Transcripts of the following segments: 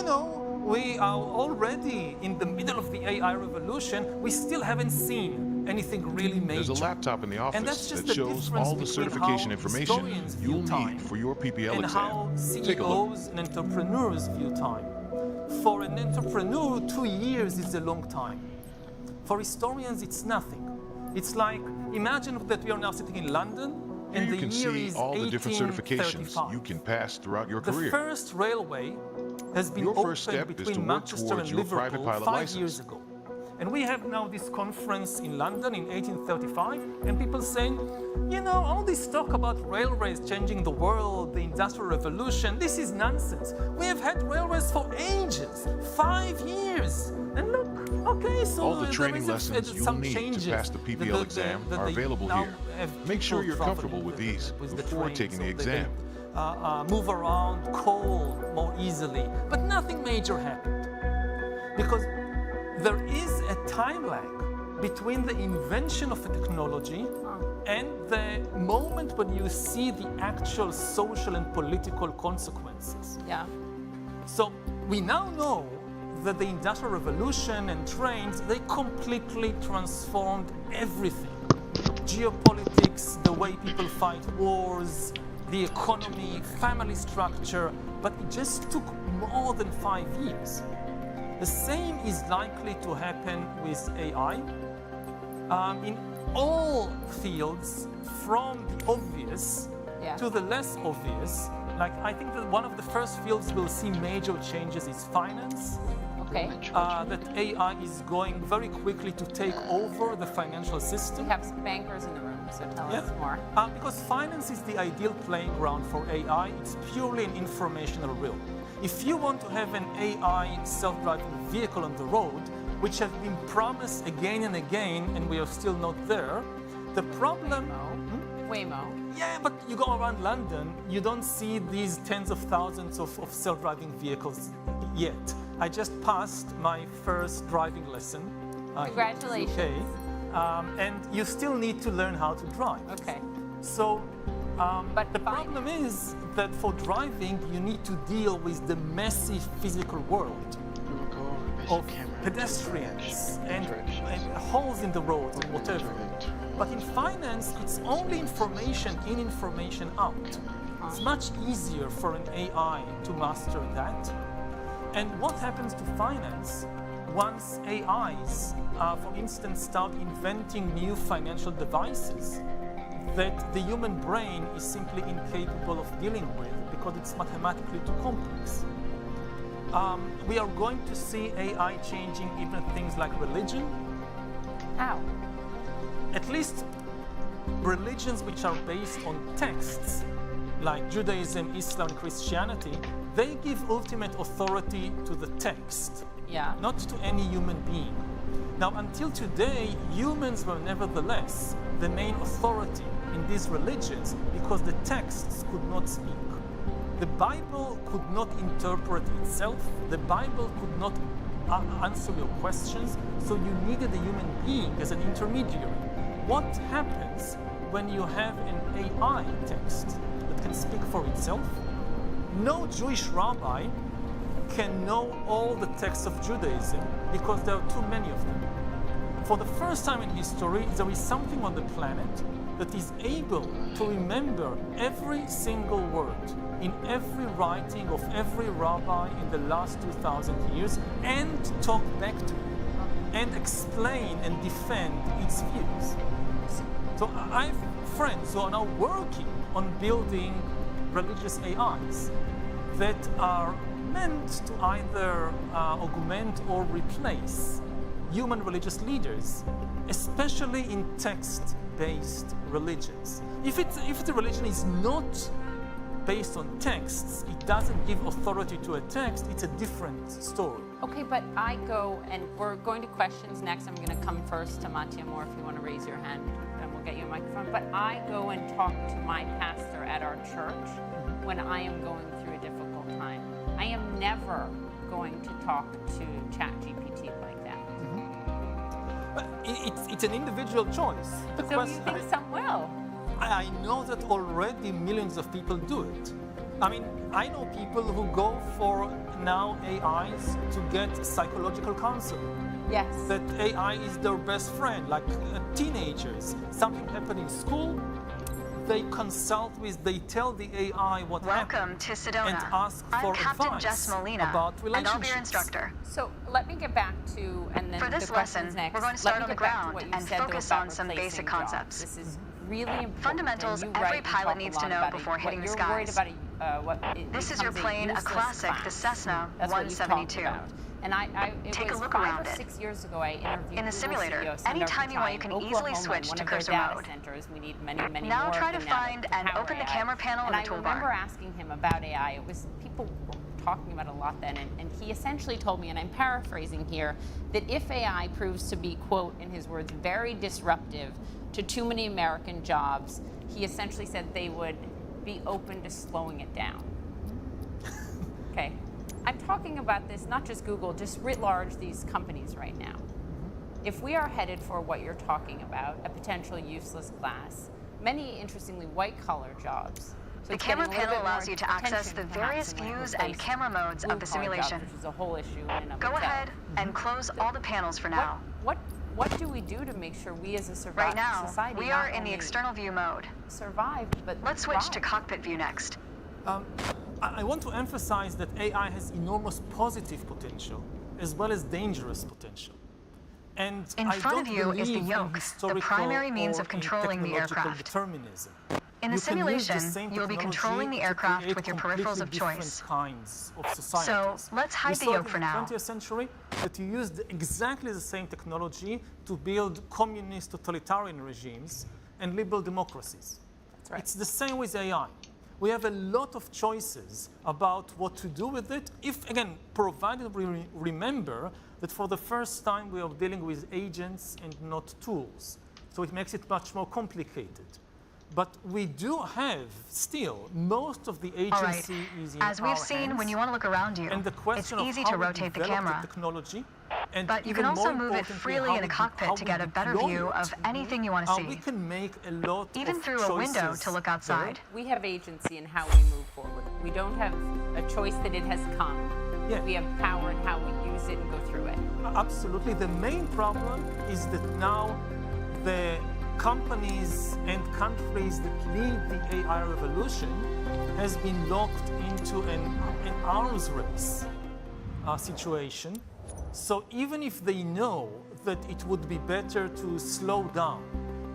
we are already in the middle of the AI revolution. We still haven't seen anything really major. There's a laptop in the office that shows all the certification information you'll need for your PPL and exam. how Take a look. CEOs and entrepreneurs view time. For an entrepreneur, 2 years is a long time. For historians, it's nothing. It's like, imagine that we are now sitting in London, and Here the you can year see is all the different certifications 1835. you can pass throughout your The career. first railway has been Your first opened step is to between work Manchester towards and your private Liverpool pilot 5 license. years ago. And we have now this conference in London in 1835, and people saying, all this talk about railways changing the world, the Industrial Revolution, this is nonsense. We have had railways for ages, 5 years. And look, okay, so all the training lessons you'll some need changes to pass the PPL exam that are they available now here. have Make sure people you're comfortable with traveling these with the before train, taking so the they exam. move around coal more easily, but nothing major happened. Because there is a time lag between the invention of a technology and the moment when you see the actual social and political consequences. Yeah. So we now know that the Industrial Revolution and trains, they completely transformed everything. Geopolitics, the way people fight wars, the economy, family structure, but it just took more than 5 years. The same is likely to happen with AI. In all fields, from the obvious to the less obvious. Like, I think that one of the first fields we'll see major changes is finance. Okay. That AI is going very quickly to take over the financial system. We have some bankers in the room, so tell us more. Because finance is the ideal playing ground for AI. It's purely an informational realm. If you want to have an AI self-driving vehicle on the road, which has been promised again and again, and we are still not there, the problem... Waymo. Yeah, but you go around London, you don't see these tens of thousands of self-driving vehicles yet. I just passed my first driving lesson. Congratulations. Okay, and you still need to learn how to drive. Okay. So, but the problem is that for driving, you need to deal with the messy physical world of pedestrians and holes in the road or whatever. But in finance, it's only information in, information out. It's much easier for an AI to master that. And what happens to finance once AIs, for instance, start inventing new financial devices that the human brain is simply incapable of dealing with because it's mathematically too complex? We are going to see AI changing even things like religion. How? At least religions which are based on texts, like Judaism, Islam, Christianity, they give ultimate authority to the text, not to any human being. Now, until today, humans were nevertheless the main authority in these religions because the texts could not speak. The Bible could not interpret itself. The Bible could not answer your questions, so you needed a human being as an intermediary. What happens when you have an AI text that can speak for itself? No Jewish rabbi can know all the texts of Judaism because there are too many of them. For the first time in history, there is something on the planet that is able to remember every single word in every writing of every rabbi in the last 2,000 years and talk back to it and explain and defend its views. So I have friends who are now working on building religious AIs that are meant to either augment or replace human religious leaders, especially in text-based religions. If the religion is not based on texts, it doesn't give authority to a text, it's a different story. Okay, but I go, and we're going to questions next. I'm going to come first to Mattia Moore if you want to raise your hand, and we'll get you a microphone. But I go and talk to my pastor at our church when I am going through a difficult time. I am never going to talk to ChatGPT like that. But it's an individual choice. So you think some will? I know that already millions of people do it. I mean, I know people who go for now AIs to get psychological counseling. Yes. That AI is their best friend, like teenagers. Something happened in school, they consult with, they tell the AI what happened to Sedona. and ask for advice about relationships. And I'll be your instructor. So let me get back to, and then for this the questions lesson, next. we're going to start on the ground and focus on some basic concepts. This is really important. Fundamentals every pilot needs to know before hitting the skies. This is your plane, a classic, the Cessna 172. And take a look around it. 6 years ago, I interviewed in the simulator, anytime you want, you can easily switch to cursor mode. We need many now more try to find and open the camera panel in the toolbar. And I remember asking him about AI. It was people were talking about it a lot then, and he essentially told me, and I'm paraphrasing here, that if AI proves to be, quote, in his words, very disruptive to too many American jobs, he essentially said they would be open to slowing it down. Okay. I'm talking about this, not just Google, just writ large, these companies right now. If we are headed for what you're talking about, a potential useless class, many, interestingly, white-collar jobs. So the camera panel allows you to access the various views and camera modes of the simulation. Jobs, which is a whole issue in and of Go itself. ahead and close all the panels for now. What do we do to make sure we as a society right now, we are in the external view mode. Survive, but let's switch to cockpit view next. I want to emphasize that AI has enormous positive potential as well as dangerous potential. And in front of you is the yoke, the primary means of controlling the aircraft. Determinism. In the simulation, you will be controlling the aircraft with your peripherals of choice. Kinds of so let's hide the yoke for now. In the 20th century, that you used exactly the same technology to build communist totalitarian regimes and liberal democracies. That's right. It's the same with AI. We have a lot of choices about what to do with it, if, again, provided we remember that for the first time we are dealing with agents and not tools. So it makes it much more complicated. But we do have still most of the agency is in as we've seen hands. When you want to look around you, and the question it's easy to rotate the camera. Technology, and but you can also move it freely in a cockpit to get a better view of anything you want to see. We can make a lot even through a window to look outside. We have agency in how we move forward. We don't have a choice that it has come. Yeah. We have power in how we use it and go through it. Absolutely. The main problem is that now the companies and countries that lead the AI revolution has been locked into an arms race situation. So even if they know that it would be better to slow down,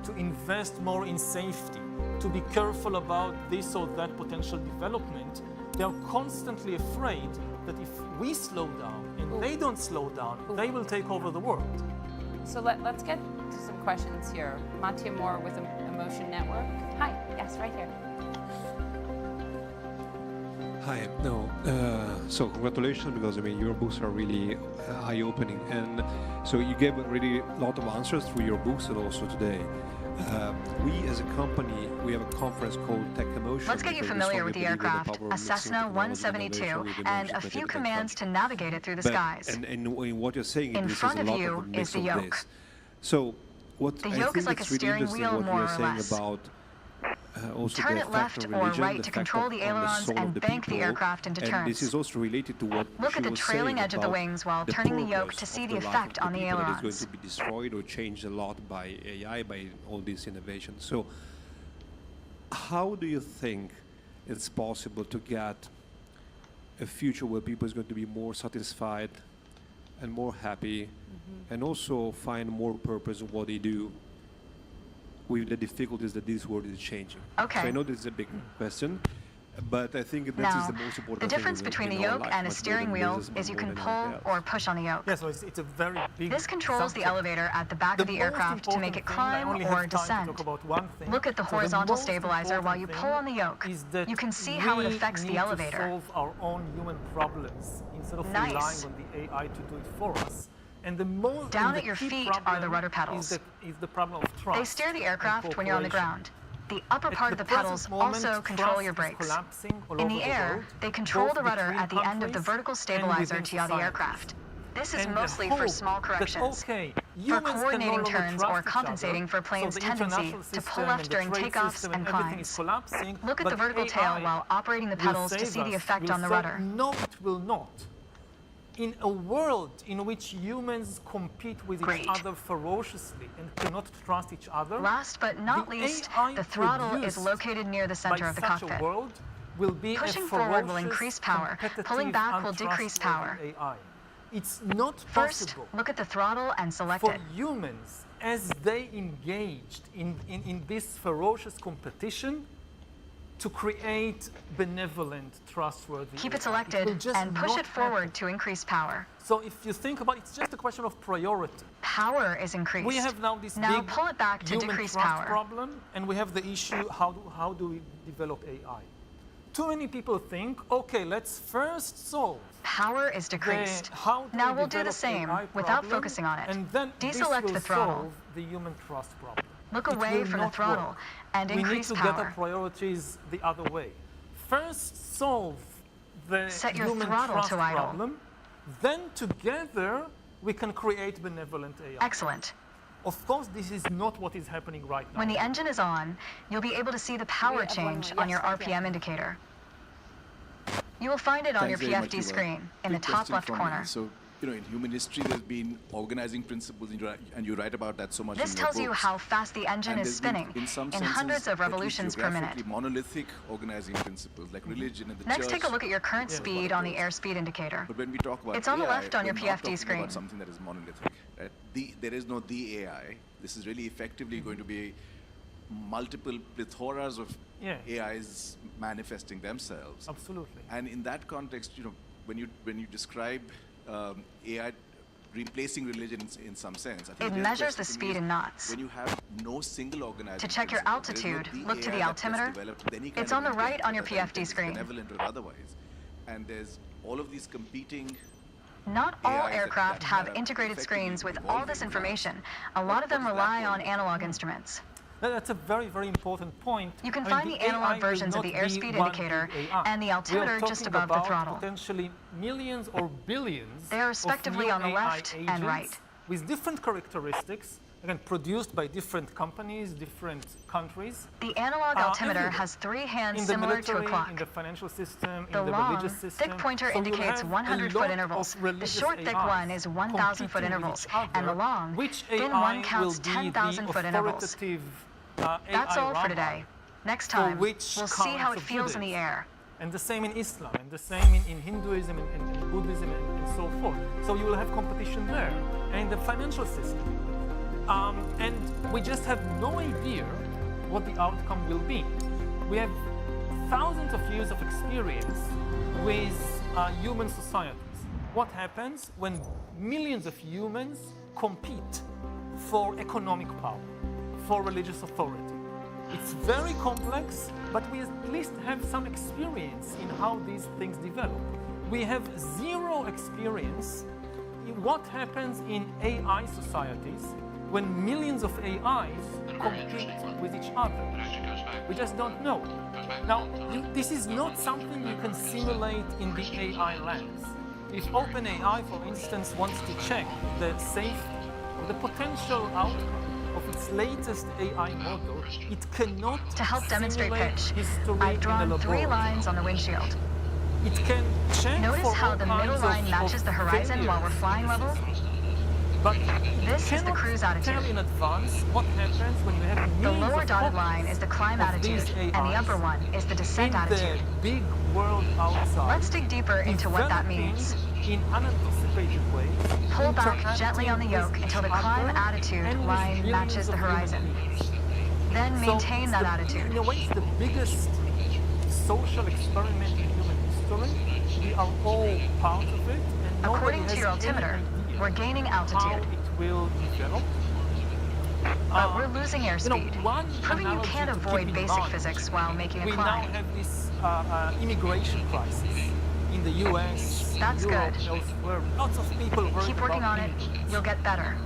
to invest more in safety, to be careful about this or that potential development, they are constantly afraid that if we slow down and they don't slow down, they will take over the world. So let's get to some questions here. Mattia Moore with Emotion Network. Hi, yes, right here. Hi, so congratulations, because I mean your books are really eye-opening, and so you gave really a lot of answers through your books and also today. We as a company, we have a conference called Tech Emotion. Let's get you familiar with the aircraft, a Cessna 172, and a few commands to navigate it through the skies. And what you're saying in front of you is the yoke. So what the yoke is like a steering wheel, more or less. Turn it left or right to control the ailerons and bank the aircraft into turns. And this is also related to what look at the trailing edge of the wings while turning the yoke to see the effect on the ailerons. That is going to be destroyed or changed a lot by AI, by all these innovations. So how do you think it's possible to get a future where people is going to be more satisfied and more happy, and also find more purpose in what they do, with the difficulties that this world is changing? Okay. So I know this is a big question, but I think that is the most important thing. The difference between a yoke and a steering wheel is you can pull or push on the yoke. Yes, well, it's a very big This controls the elevator at the back of the aircraft to make it climb or descend. Look at the horizontal stabilizer while you pull on the yoke. You can see how it affects the elevator. We need to solve our own human problems instead of relying on the AI to do it for us. And down at your feet are the rudder pedals. Is the problem of trust. They steer the aircraft when you're on the ground. The upper part of the pedals also control your brakes. In the air, they control the rudder at the end of the vertical stabilizer to yaw the aircraft. This is mostly for small corrections. Okay, For coordinating turns or compensating for planes' tendency to pull left during takeoffs and climbs. Look at the vertical tail while operating the pedals to see the effect on the rudder. No, it will not. In a world in which humans compete with each other ferociously and cannot trust each other, last but not least, the throttle is located near the center of the cockpit. Pushing forward will increase power, pulling back will decrease power. It's not First, possible look at the throttle and select for it. humans, as they engaged in this ferocious competition, to create benevolent, trustworthy. Keep it selected and push it forward to increase power. So if you think about it, it's just a question of priority. Power is increased. We have now this Now big pull it back to human decrease trust power. problem, and we have the issue, how do we develop AI? Too many people think, okay, let's first solve Power is decreased. Now we'll do the same without focusing on it. And then Deselect the throttle. solve the human trust problem. Look It away will from the not throttle work. and We need increase to get our power. priorities the other way. First solve the Set your human throttle trust to idle. problem, then together we can create benevolent AI. Excellent. Of course, this is not what is happening right now. When the engine is on, you'll be able to see the power change on your RPM indicator. You will find it on your Thanks very much, PFD Yuval. screen in the Quick top question left from me. corner. So, in human history, there's been organizing principles, and you write about that so much This in your tells you books. how fast the engine And is there's been, spinning in some in senses, hundreds of at least revolutions per minute. geographically monolithic organizing principles, like religion and the Next, church. take a look at your current is one speed of on the those. airspeed indicator. But when we talk about It's on the AI, left on your we're not PFD talking screen. about something that is monolithic. Right? There is no the AI. This is really effectively going to be multiple plethoras of AIs manifesting themselves. Absolutely. And in that context, when you describe AI replacing religion in some sense, I think It the measures the question speed is, in knots. when you have no single organizing To check your principle, there is no altitude, look to AI the that altimeter. gets developed with any kind It's of on the right intent, on your whether that PFD intent is screen. benevolent or otherwise. And there's all of these competing Not all AIs aircraft that have are integrated effectively screens with all this evolving information. now. A lot of them What does that rely on mean? analog instruments. That's a very, very important point. You can I mean, find the analog AI versions will of the not be airspeed one indicator big AI. and the We are altimeter just talking above the about throttle. potentially millions or billions They are respectively of on the new left AI and agents right. with different characteristics, again, produced by different companies, different countries. The analog altimeter everywhere. has three hands In the similar to a military, clock. in the financial system, The in the long, religious system. thick pointer So you'll indicates have a 100-foot lot intervals. of The religious short, thick AIs one is 1,000-foot competing with intervals, each other. and the long, Which thin AI one counts will be 10,000-foot the intervals. authoritative That's AI all for rabbi today. Next for time, we'll which see how currents it of feels in the Judaism. air. And the same in Islam, and the same in Hinduism and Buddhism and so forth. So you will have competition there. And in the financial system. And we just have no idea what the outcome will be. We have thousands of years of experience with human societies. What happens when millions of humans compete for economic power, for religious authority? It's very complex, but we at least have some experience in how these things develop. We have zero experience in what happens in AI societies when millions of AIs compete with each other. We just don't know. Now, this is not something you can simulate in the AI lands. If OpenAI, for instance, wants to check the safety or the potential outcome of its latest AI model, it cannot To help demonstrate simulate pitch, history I've in drawn the 3 laboratory. lines on the windshield. It can check Notice for how all the middle kinds line of matches the horizon while we're flying level? But This is the cannot cruise tell attitude. in advance what happens when you have The millions lower of dotted copies line is the climb of attitude, these and the AIs upper one is the descent in attitude. the big world outside. Let's dig deeper into what that developing means. in unanticipated ways. Pull back gently on the interacting yoke with until the each climb other attitude and with line billions matches the of human horizon. beings. Then So maintain it's that In attitude. a way, it's the biggest social experiment in human history. We are all part of it, and nobody According has to your any altimeter, idea we're gaining how altitude, it will develop. but we're losing airspeed, one proving you analogy can't to keep avoid in basic mind, physics while making a we now climb. have this immigration crisis in the US, That's Europe, good. elsewhere. Lots of people worried Keep working about on it, immigrants. you'll get better.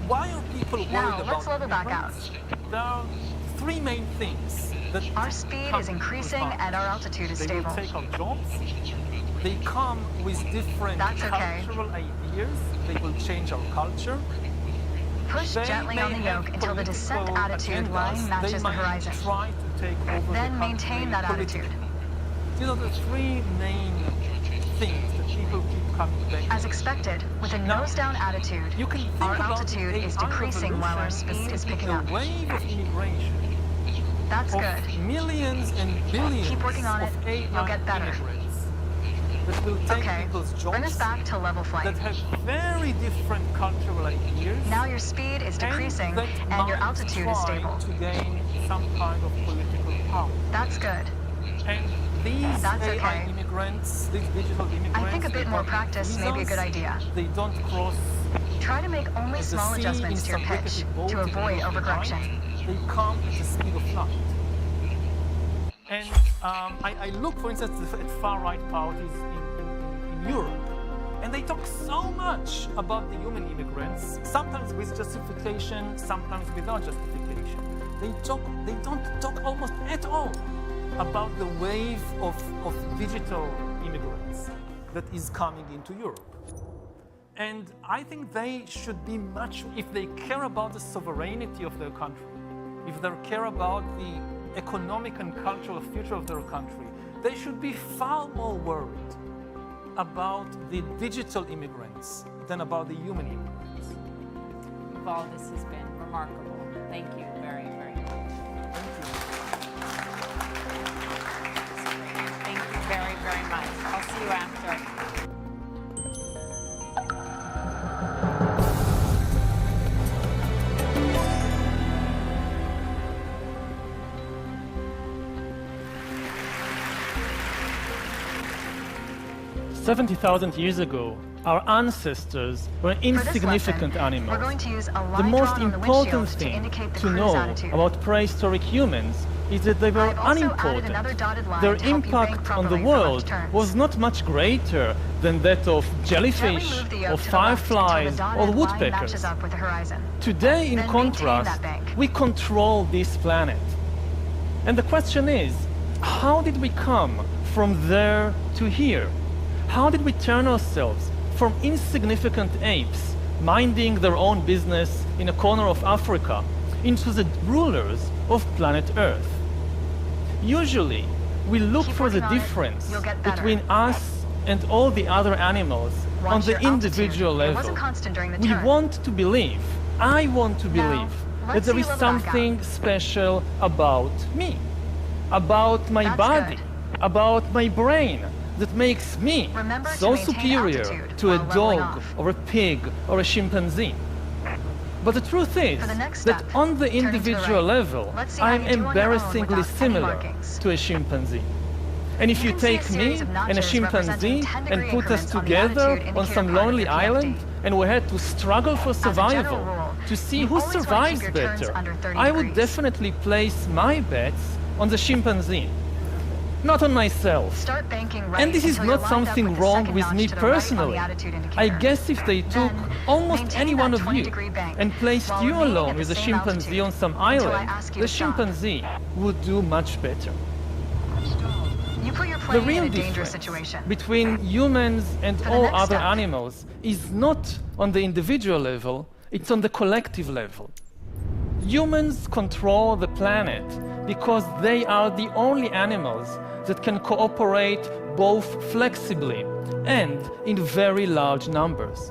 Why are people worried Now, about let's level back out. immigrants? There are 3 main things that Our speed come is increasing with and our altitude is They stable. will take our jobs. They come with different That's okay. cultural ideas. They will change our culture. Push gently on the yoke until the descent attitude line matches the horizon. Then maintain that attitude. These are the three main things that people keep coming back to. As expected, with a nose-down attitude, our altitude is decreasing while our speed is picking up. A wave of immigration. That's good. Millions and billions. Keep working on it. You'll get better. That will take people's jobs. Bring us back to level flight. That have very different cultural ideas. Now your speed is decreasing and your altitude is stable. To gain some kind of political power. That's good. And these AI immigrants, these digital immigrants, I think a bit more practice may be a good idea. They don't cross. Try to make only small adjustments to your pitch to avoid overcorrection. They come at the speed of light. And I look, for instance, at far-right parties in Europe, and they talk so much about the human immigrants, sometimes with justification, sometimes without justification. They don't talk almost at all about the wave of digital immigrants that is coming into Europe. And I think they should be much, if they care about the sovereignty of their country, if they care about the economic and cultural future of their country, they should be far more worried about the digital immigrants than about the human immigrants. Well, this has been remarkable. Thank you very, very much. Thank you very, very much. I'll see you after. 70,000 years ago, our ancestors were insignificant animals. We're going to use a The line most drawn on the important windshield to thing indicate the to cruise know attitude. about prehistoric humans is that they were I've also added unimportant. another dotted line Their to help you bank impact on the properly for world left turns. was not much greater than that of jellyfish, Gently move the yoke or to the left fireflies, until the or dotted line woodpeckers. matches up with the horizon. Today, in Then maintain contrast, that bank. we control this planet. And the question is, how did we come from there to here? How did we turn ourselves from insignificant apes minding their own business in a corner of Africa into the rulers of planet Earth? Usually, we look Keep for the working on it. difference You'll get better. between us and all the other animals on Watch the your altitude. individual It level. wasn't constant during the We turn. want to believe, I want to Now, believe, that let's there see is you level back something special about me, about my That's body, good. about my brain, that makes me Remember to so maintain superior altitude to a while leveling dog off. or a pig or a chimpanzee. But the truth is For the next that step, on the turning to the individual right. level, Let's see how I'm you do on your own embarrassingly without any similar markings. to a chimpanzee. And if You you can see a take me series of and a notches chimpanzee representing 10-degree and put us increments on the together attitude on indicator some card of lonely your island PFD. and we had to struggle for a general survival rule, to see you who always want to survives keep your turns better, under 30 I would degrees. definitely place my bets on the chimpanzee, not on myself. Start banking right And this is until you're not lined up something with the wrong second with notch me to the right on the personally. attitude indicator. I guess if they took Then almost maintain any that one of you 20-degree bank and placed while you remaining alone at with the a same chimpanzee altitude on some until I island, ask you the to stop. chimpanzee would do much better. You put your The plane real in a dangerous difference situation. between humans and For the all next other step. animals is not on the individual level, it's on the collective level. Humans control the planet because they are the only animals that can cooperate both flexibly and in very large numbers.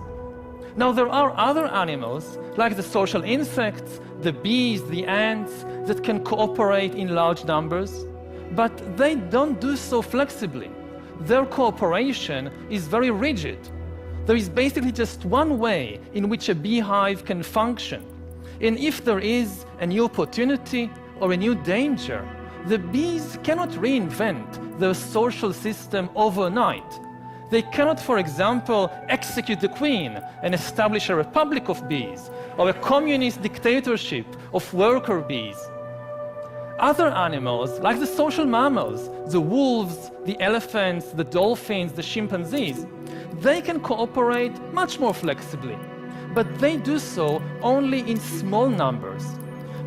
Now, there are other animals, like the social insects, the bees, the ants, that can cooperate in large numbers, but they don't do so flexibly. Their cooperation is very rigid. There is basically just one way in which a beehive can function. And if there is a new opportunity or a new danger, the bees cannot reinvent their social system overnight. They cannot, for example, execute the queen and establish a republic of bees or a communist dictatorship of worker bees. Other animals, like the social mammals, the wolves, the elephants, the dolphins, the chimpanzees, they can cooperate much more flexibly, but they do so only in small numbers,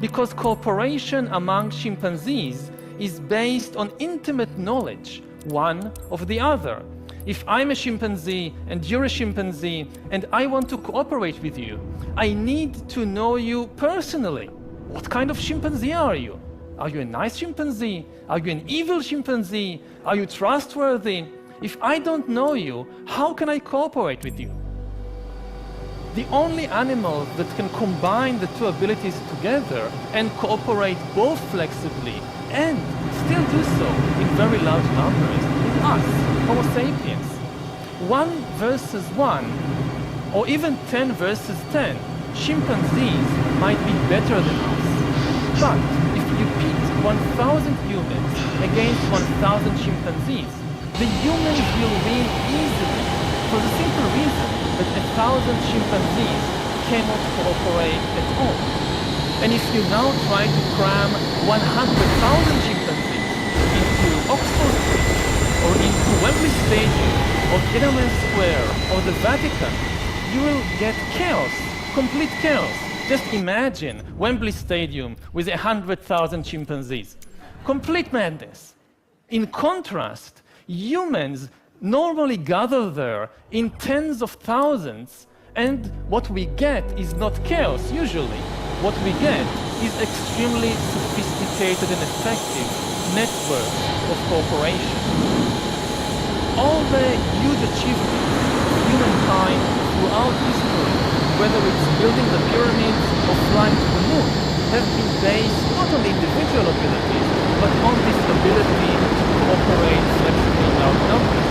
because cooperation among chimpanzees is based on intimate knowledge, one of the other. if I'm a chimpanzee and you're a chimpanzee and I want to cooperate with you, I need to know you personally. What kind of chimpanzee are you? Are you a nice chimpanzee? Are you an evil chimpanzee? Are you trustworthy? If I don't know you, how can I cooperate with you? The only animal that can combine the two abilities together and cooperate both flexibly and still do so in very large numbers is us, Homo sapiens. 1 versus 1, or even 10 versus 10, chimpanzees might be better than us. But if you pit 1,000 humans against 1,000 chimpanzees, the humans will win easily for the simple reason that 1,000 chimpanzees cannot cooperate at all. And if you now try to cram 100,000 chimpanzees into Oxford Street, or into Wembley Stadium, or Tiananmen Square, or the Vatican, you will get chaos, complete chaos. Just imagine Wembley Stadium with 100,000 chimpanzees. Complete madness. In contrast, humans normally gather there in tens of thousands, and what we get is not chaos, usually. What we get is extremely sophisticated and effective networks of cooperation. All the huge achievements of humankind throughout history, whether it's building the pyramids or flying to the moon, have been based not on individual abilities, but on this ability to cooperate flexibly in large numbers.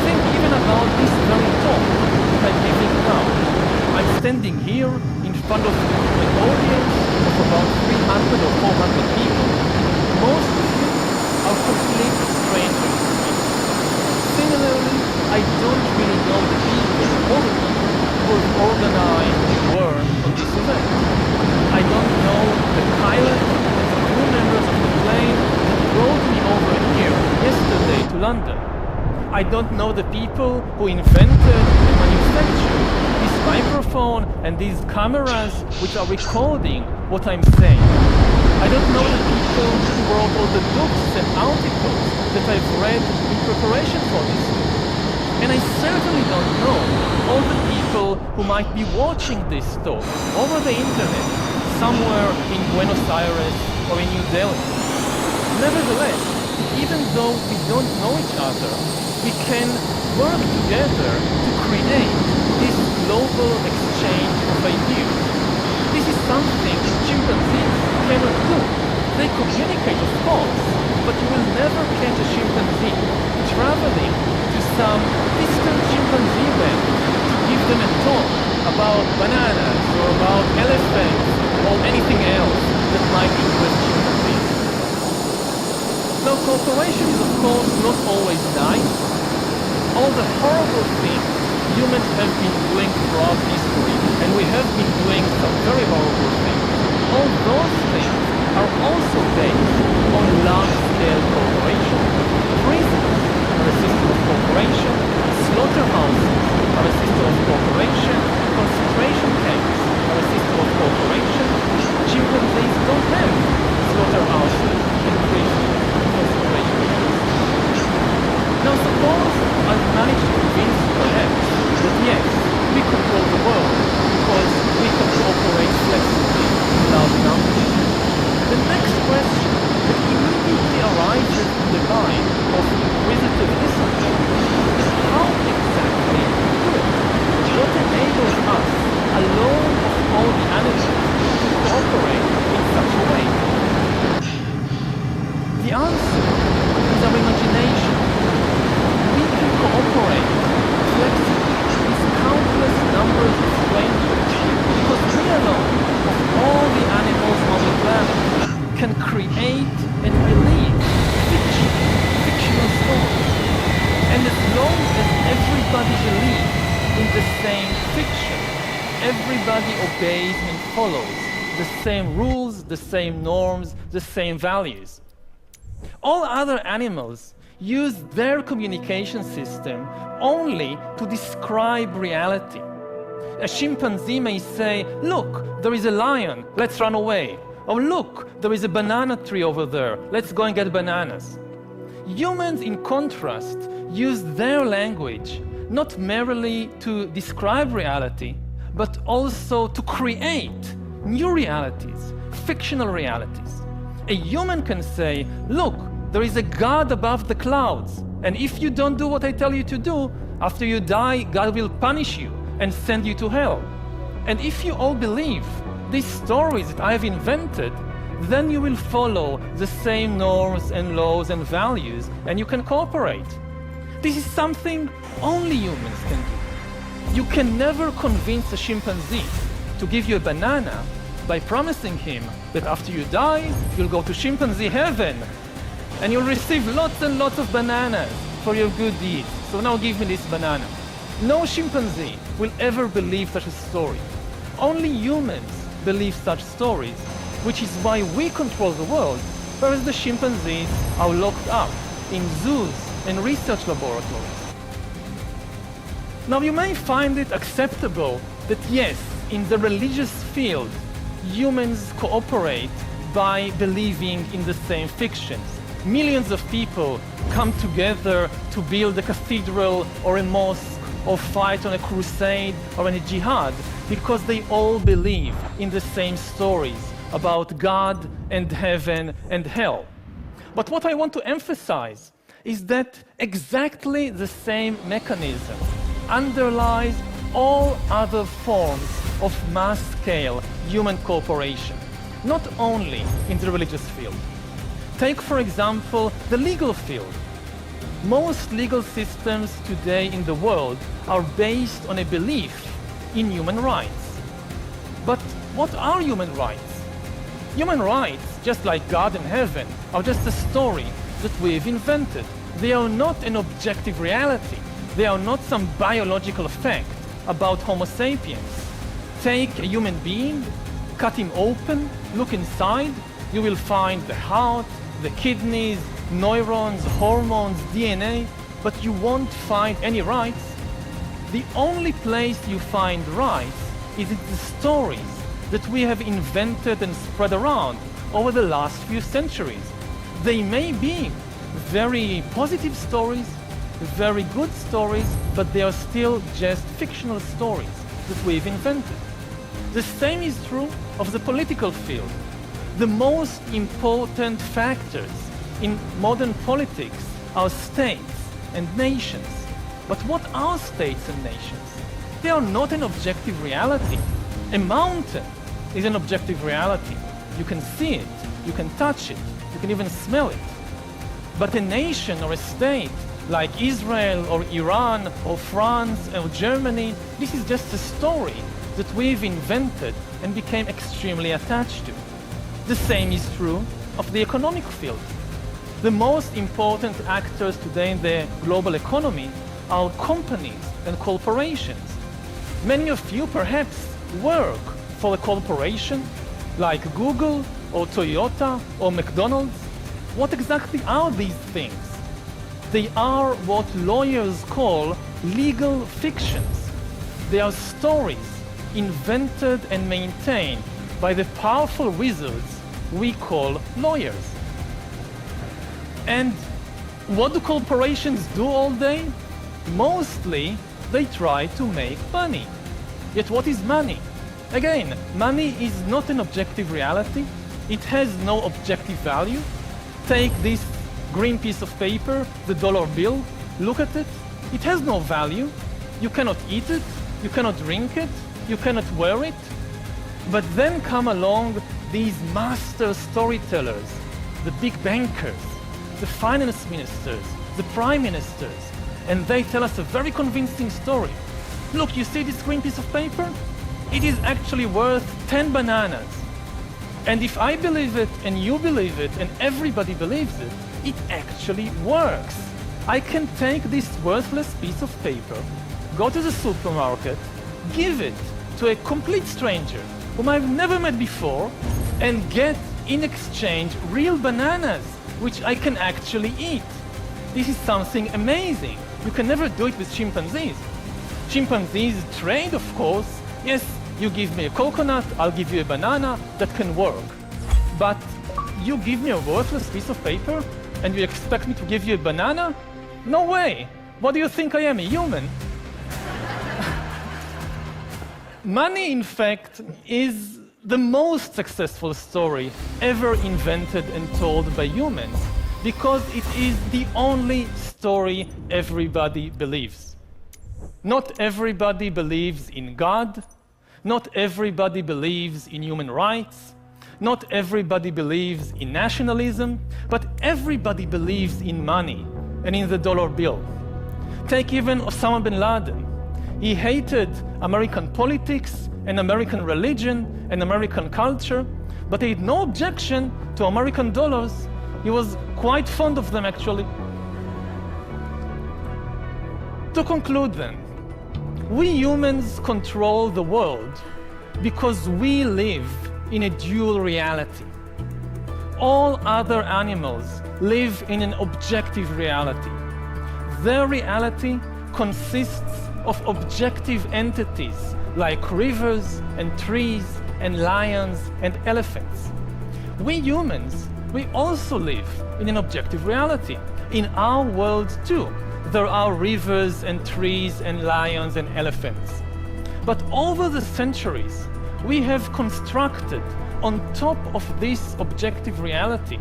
Think even about this very talk that I'm giving now. I'm standing here in front of an audience of about 300 or 400 people. Most of you are complete strangers to me. Similarly, I don't really know the people or the people who have organized the war on this event. I don't know the pilot and the crew members of the plane that brought me over here yesterday to London. I don't know the people who invented and manufactured this microphone and these cameras which are recording what I'm saying. I don't know the people who wrote all the books and articles that I've read in preparation for this. And I certainly don't know all the people who might be watching this talk over the internet somewhere in Buenos Aires or in New Delhi. Nevertheless, even though we don't know each other, we can work together to create this global exchange of ideas. This is something chimpanzees cannot do. They communicate, of course, but you will never catch a chimpanzee traveling to some distant chimpanzee band to give them a talk about bananas or about elephants or anything else that might interest chimpanzees. Now, cooperation is, of course, not always nice. All the horrible things humans have been doing throughout history, and we have been doing some very horrible things, all those things are also based on large-scale cooperation. Prisons are a system of cooperation, slaughterhouses are a system of cooperation, concentration camps are a system of cooperation. Chimpanzees don't have slaughterhouses and prisons and concentration camps. Now suppose I've managed to convince you perhaps that yes, we control the world because we can cooperate flexibly in large numbers. The next question that immediately arises in the mind of inquisitive listeners is how exactly we do it? What enables us, alone of all the animals, to cooperate in such a way? The answer is our imagination. We can cooperate flexibly with countless numbers of strangers because we alone, of all the animals on the planet, can create and believe fictional stories. And as long as everybody believes in the same fiction, everybody obeys and follows the same rules, the same norms, the same values. All other animals use their communication system only to describe reality. A chimpanzee may say, look, there is a lion, let's run away. Or look, there is a banana tree over there, let's go and get bananas. Humans, in contrast, use their language not merely to describe reality, but also to create new realities, fictional realities. A human can say, look, there is a God above the clouds, and if you don't do what I tell you to do, after you die, God will punish you and send you to hell. And if you all believe these stories that I have invented, then you will follow the same norms and laws and values, and you can cooperate. This is something only humans can do. You can never convince a chimpanzee to give you a banana by promising him that after you die, you'll go to chimpanzee heaven, and you'll receive lots and lots of bananas for your good deeds. So now give me this banana. No chimpanzee will ever believe such a story. Only humans believe such stories, which is why we control the world, whereas the chimpanzees are locked up in zoos and research laboratories. Now you may find it acceptable that yes, in the religious field, humans cooperate by believing in the same fictions. Millions of people come together to build a cathedral or a mosque or fight on a crusade or in a jihad because they all believe in the same stories about God and heaven and hell. But what I want to emphasize is that exactly the same mechanism underlies all other forms of mass-scale human cooperation, not only in the religious field. Take, for example, the legal field. Most legal systems today in the world are based on a belief in human rights. But what are human rights? Human rights, just like God and heaven, are just a story that we've invented. They are not an objective reality. They are not some biological fact about Homo sapiens. Take a human being, cut him open, look inside, you will find the heart, the kidneys, neurons, hormones, DNA, but you won't find any rights. The only place you find rights is in the stories that we have invented and spread around over the last few centuries. They may be very positive stories, very good stories, but they are still just fictional stories that we've invented. The same is true of the political field. The most important factors in modern politics are states and nations. But what are states and nations? They are not an objective reality. A mountain is an objective reality. You can see it, you can touch it, you can even smell it. But a nation or a state like Israel or Iran or France or Germany, this is just a story that we've invented and became extremely attached to. The same is true of the economic field. The most important actors today in the global economy are companies and corporations. Many of you perhaps work for a corporation like Google or Toyota or McDonald's. What exactly are these things? They are what lawyers call legal fictions. They are stories invented and maintained by the powerful wizards we call lawyers. And what do corporations do all day? Mostly, they try to make money. Yet what is money? Again, money is not an objective reality. It has no objective value. Take this green piece of paper, the dollar bill, look at it. It has no value. You cannot eat it, you cannot drink it, you cannot wear it. But then come along these master storytellers, the big bankers, the finance ministers, the prime ministers, and they tell us a very convincing story. Look, you see this green piece of paper? It is actually worth 10 bananas. And if I believe it, and you believe it, and everybody believes it, it actually works. I can take this worthless piece of paper, go to the supermarket, give it to a complete stranger whom I've never met before, and get in exchange real bananas, which I can actually eat. This is something amazing. You can never do it with chimpanzees. Chimpanzees trade, of course. Yes, you give me a coconut, I'll give you a banana. That can work. But you give me a worthless piece of paper? And you expect me to give you a banana? No way. What do you think I am, a human? Money, in fact, is the most successful story ever invented and told by humans because it is the only story everybody believes. Not everybody believes in God. Not everybody believes in human rights. Not everybody believes in nationalism, but everybody believes in money and in the dollar bill. Take even Osama bin Laden. He hated American politics and American religion and American culture, but he had no objection to American dollars. He was quite fond of them, actually. To conclude then, we humans control the world because we live in a dual reality. All other animals live in an objective reality. Their reality consists of objective entities like rivers and trees and lions and elephants. We humans, we also live in an objective reality. In our world too, there are rivers and trees and lions and elephants. But over the centuries, we have constructed on top of this objective reality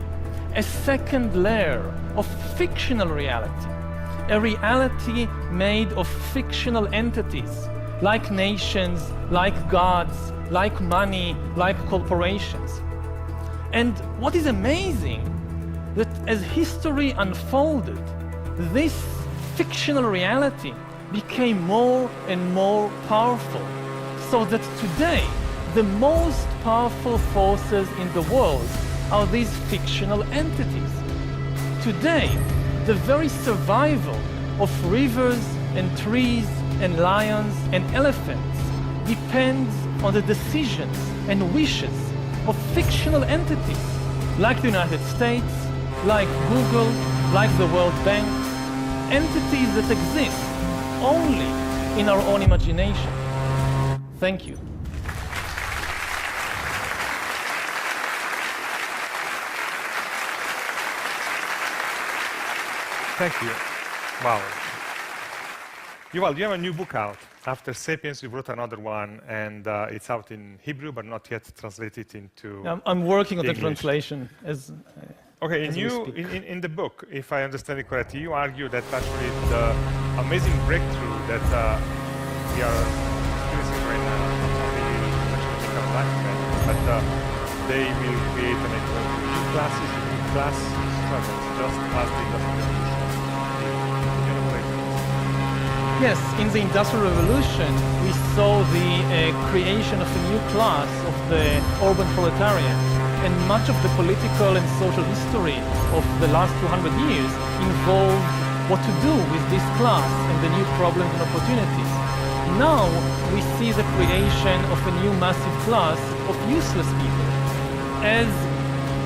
a second layer of fictional reality, a reality made of fictional entities like nations, like gods, like money, like corporations. And what is amazing, that as history unfolded, this fictional reality became more and more powerful, so that today the most powerful forces in the world are these fictional entities. Today, the very survival of rivers and trees and lions and elephants depends on the decisions and wishes of fictional entities like the United States, like Google, like the World Bank, entities that exist only in our own imagination. Thank you. Thank you. Wow. Yuval, you have a new book out. After Sapiens, you wrote another one, and it's out in Hebrew, but not yet translated into I'm working on the English. Translation. Okay, in the book, if I understand it correctly, you argue that actually the amazing breakthrough that we are experiencing right now, not only in enlightenment, but they will create an new classes, new class struggles, just as the Industrial Revolution. Yes, in the Industrial Revolution, we saw the creation of a new class of the urban proletariat, and much of the political and social history of the last 200 years involved what to do with this class and the new problems and opportunities. Now, we see the creation of a new massive class of useless people. As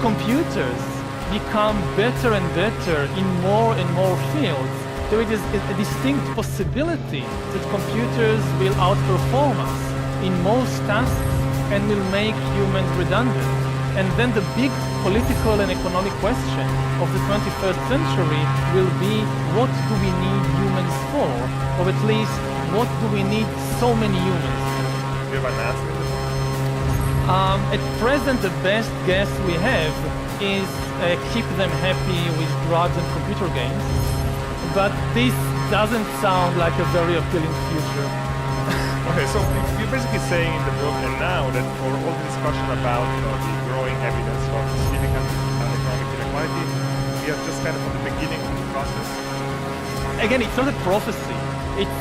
computers become better and better in more and more fields, there is a distinct possibility that computers will outperform us in most tasks and will make humans redundant. And then the big political and economic question of the 21st century will be, what do we need humans for? Or at least, what do we need so many humans for? Do you have an answer? At present, the best guess we have is keep them happy with drugs and computer games. But this doesn't sound like a very appealing future. Okay, so you're basically saying in the book and now that for all the discussion about the growing evidence of significant economic inequality, we are just kind of at the beginning of the process. Again, it's not a prophecy. It's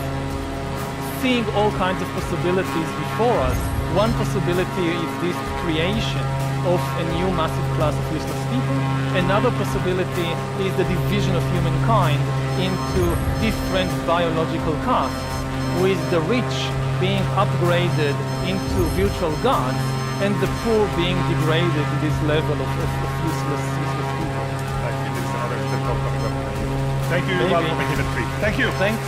seeing all kinds of possibilities before us. One possibility is this creation of a new massive class of useless people. Another possibility is the division of humankind into different biological castes, with the rich being upgraded into virtual gods and the poor being degraded to this level of useless people. I think this is another step coming up for you. Thank you, Yuval, for making it free. Thank you. Thanks.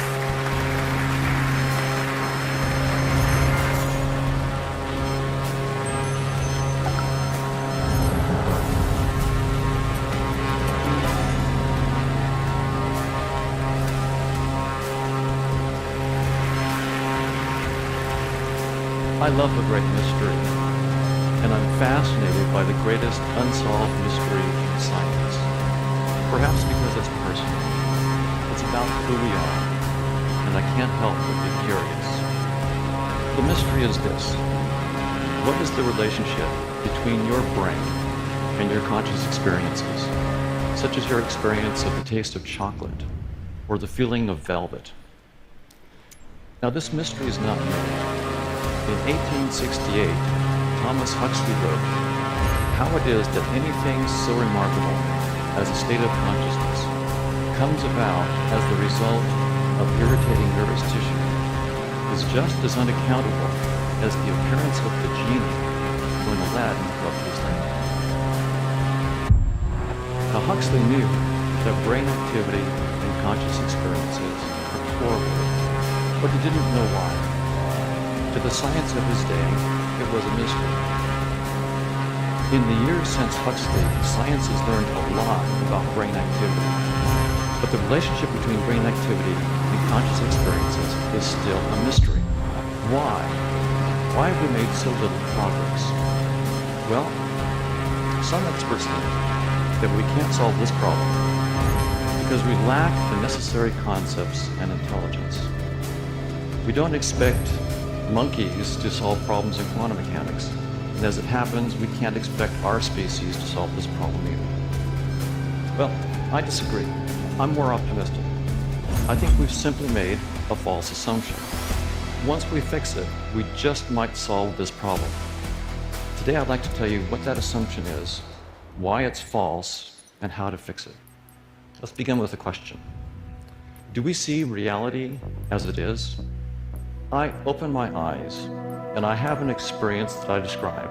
I love a great mystery, and I'm fascinated by the greatest unsolved mystery in science. Perhaps because it's personal. It's about who we are, and I can't help but be curious. The mystery is this. What is the relationship between your brain and your conscious experiences, such as your experience of the taste of chocolate or the feeling of velvet? Now, this mystery is not new. In 1868, Thomas Huxley wrote how it is that anything so remarkable as a state of consciousness comes about as the result of irritating nervous tissue is just as unaccountable as the appearance of the genie when Aladdin rubbed his lamp. Now, Huxley knew that brain activity and conscious experiences are correlated, but he didn't know why. To the science of his day, it was a mystery. In the years since Huxley, science has learned a lot about brain activity, but the relationship between brain activity and conscious experiences is still a mystery. Why? Why have we made so little progress? Well, some experts think that we can't solve this problem because we lack the necessary concepts and intelligence. We don't expect monkeys to solve problems in quantum mechanics, and as it happens, we can't expect our species to solve this problem either. Well, I disagree. I'm more optimistic. I think we've simply made a false assumption. Once we fix it, we just might solve this problem. Today I'd like to tell you what that assumption is, why it's false, and how to fix it. Let's begin with a question. Do we see reality as it is? I open my eyes, and I have an experience that I describe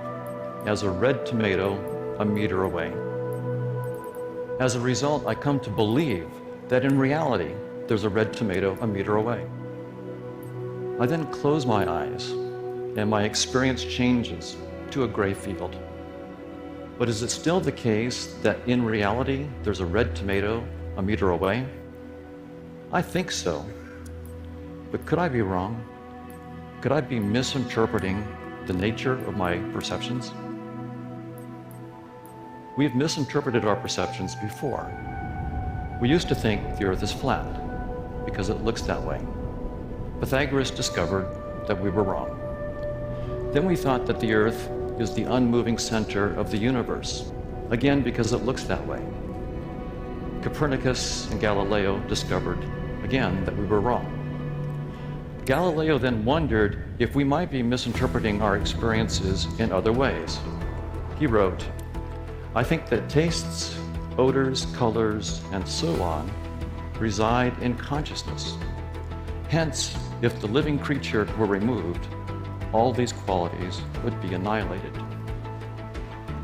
as a red tomato a meter away. As a result, I come to believe that in reality, there's a red tomato a meter away. I then close my eyes, and my experience changes to a gray field. But is it still the case that in reality, there's a red tomato a meter away? I think so. But could I be wrong? Could I be misinterpreting the nature of my perceptions? We've misinterpreted our perceptions before. We used to think the Earth is flat because it looks that way. Pythagoras discovered that we were wrong. Then we thought that the Earth is the unmoving center of the universe, again because it looks that way. Copernicus and Galileo discovered, again, that we were wrong. Galileo then wondered if we might be misinterpreting our experiences in other ways. He wrote, "I think that tastes, odors, colors, and so on reside in consciousness. Hence, if the living creature were removed, all these qualities would be annihilated."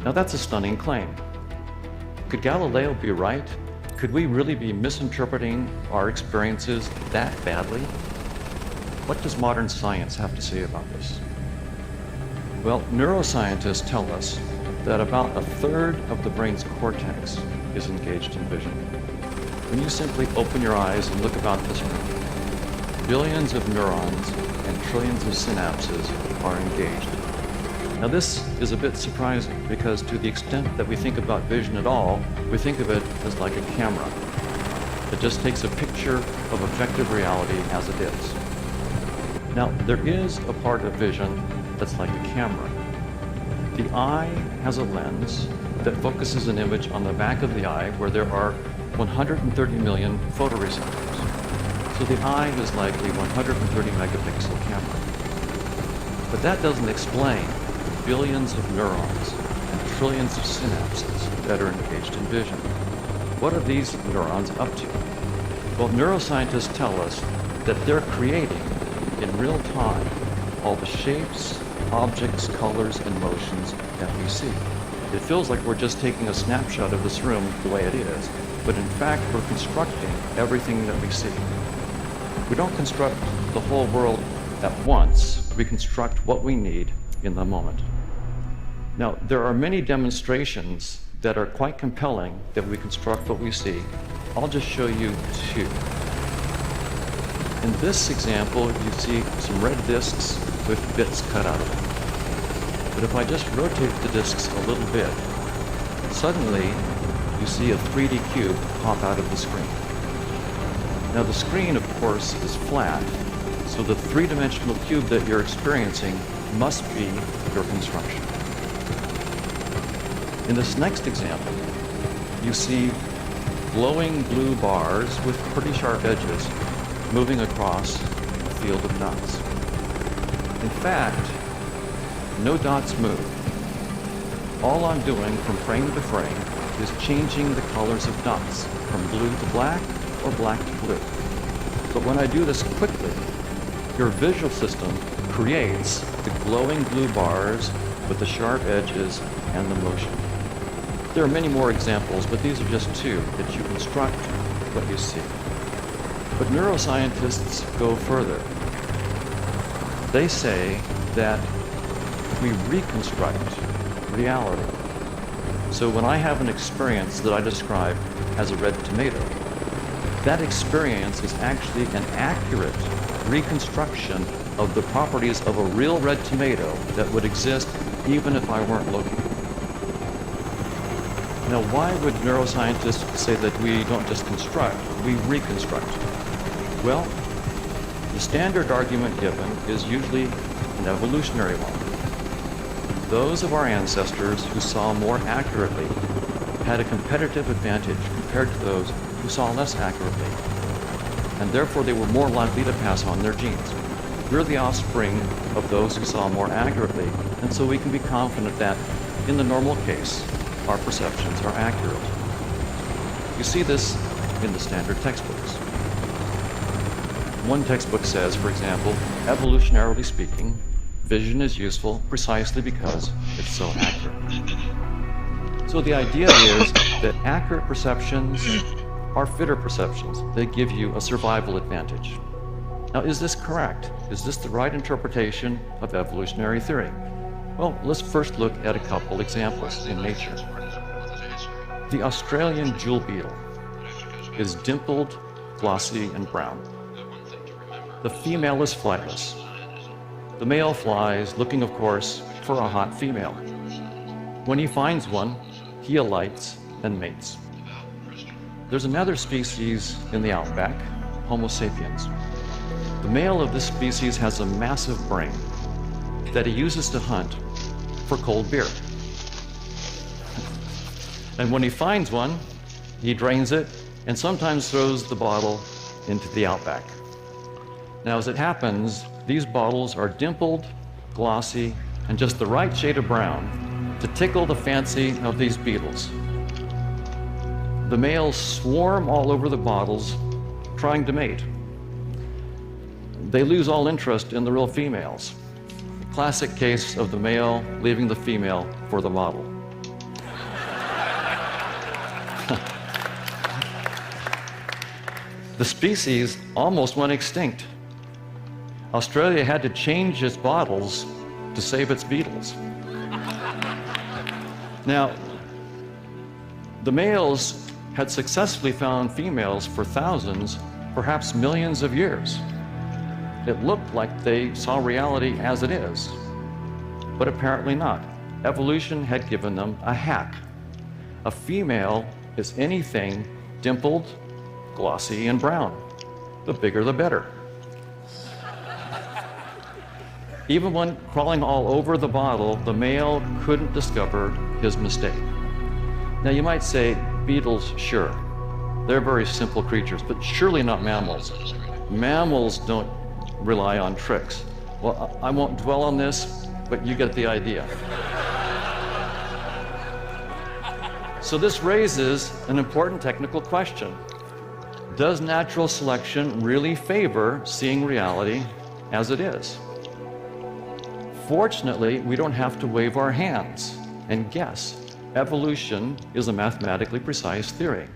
Now that's a stunning claim. Could Galileo be right? Could we really be misinterpreting our experiences that badly? What does modern science have to say about this? Well, neuroscientists tell us that about a third of the brain's cortex is engaged in vision. When you simply open your eyes and look about this room, billions of neurons and trillions of synapses are engaged. Now this is a bit surprising because to the extent that we think about vision at all, we think of it as like a camera. It just takes a picture of objective reality as it is. Now, there is a part of vision that's like a camera. The eye has a lens that focuses an image on the back of the eye where there are 130 million photoreceptors. So the eye is like a 130 megapixel camera. But that doesn't explain the billions of neurons and trillions of synapses that are engaged in vision. What are these neurons up to? Well, neuroscientists tell us that they're creating in real time all the shapes, objects, colors, and motions that we see. It feels like we're just taking a snapshot of this room the way it is, but in fact we're constructing everything that we see. We don't construct the whole world at once, we construct what we need in the moment. Now, there are many demonstrations that are quite compelling that we construct what we see. I'll just show you two. In this example, you see some red discs with bits cut out of it. But if I just rotate the discs a little bit, suddenly you see a 3D cube pop out of the screen. Now the screen, of course, is flat, so the three-dimensional cube that you're experiencing must be your construction. In this next example, you see glowing blue bars with pretty sharp edges moving across a field of dots. In fact, no dots move. All I'm doing from frame to frame is changing the colors of dots from blue to black or black to blue. But when I do this quickly, your visual system creates the glowing blue bars with the sharp edges and the motion. There are many more examples, but these are just two that you construct what you see. But neuroscientists go further. They say that we reconstruct reality. So when I have an experience that I describe as a red tomato, that experience is actually an accurate reconstruction of the properties of a real red tomato that would exist even if I weren't looking. Now, why would neuroscientists say that we don't just construct, we reconstruct? Well, the standard argument given is usually an evolutionary one. Those of our ancestors who saw more accurately had a competitive advantage compared to those who saw less accurately, and therefore they were more likely to pass on their genes. We're the offspring of those who saw more accurately, and so we can be confident that, in the normal case, our perceptions are accurate. You see this in the standard textbooks. One textbook says, for example, evolutionarily speaking, vision is useful precisely because it's so accurate. So the idea is that accurate perceptions are fitter perceptions. They give you a survival advantage. Now, is this correct? Is this the right interpretation of evolutionary theory? Well, let's first look at a couple examples in nature. The Australian jewel beetle is dimpled, glossy, and brown. The female is flightless. The male flies, looking, of course, for a hot female. When he finds one, he alights and mates. There's another species in the outback, Homo sapiens. The male of this species has a massive brain that he uses to hunt for cold beer. And when he finds one, he drains it and sometimes throws the bottle into the outback. Now, as it happens, these bottles are dimpled, glossy, and just the right shade of brown to tickle the fancy of these beetles. The males swarm all over the bottles, trying to mate. They lose all interest in the real females. Classic case of the male leaving the female for the bottle. The species almost went extinct. Australia had to change its bottles to save its beetles. Now, the males had successfully found females for thousands, perhaps millions of years. It looked like they saw reality as it is, but apparently not. Evolution had given them a hack. A female is anything dimpled, glossy, and brown. The bigger the better. Even when crawling all over the bottle, the male couldn't discover his mistake. Now you might say, beetles, sure. They're very simple creatures, but surely not mammals. Mammals don't rely on tricks. Well, I won't dwell on this, but you get the idea. So this raises an important technical question. Does natural selection really favor seeing reality as it is? Fortunately, we don't have to wave our hands and guess. Evolution is a mathematically precise theory.